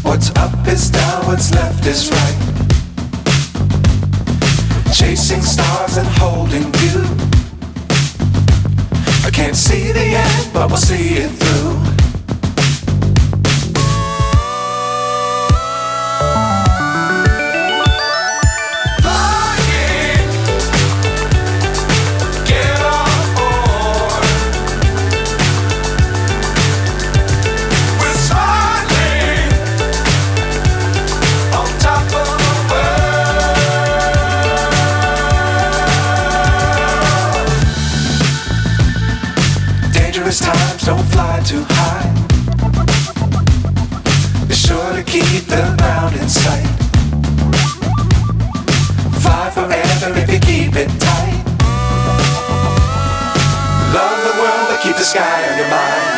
What's up is down, what's left is right. Chasing stars and holding you. I can't see the end, but we'll see it through. Times don't fly too high. Be sure to keep the ground in sight. Fly forever if you keep it tight. Love the world but keep the sky on your mind.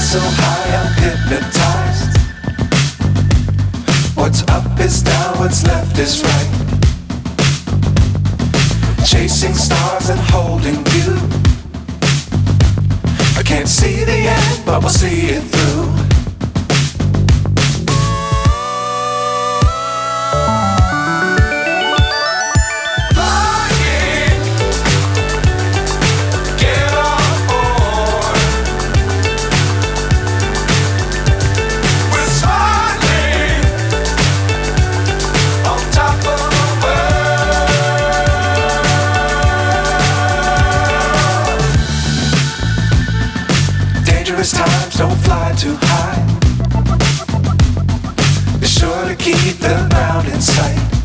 So high I'm hypnotized. What's up is down, what's left is right. Chasing stars and holding you. I can't see the end, but we'll see it through. Times don't fly too high. Be sure to keep the ground in sight.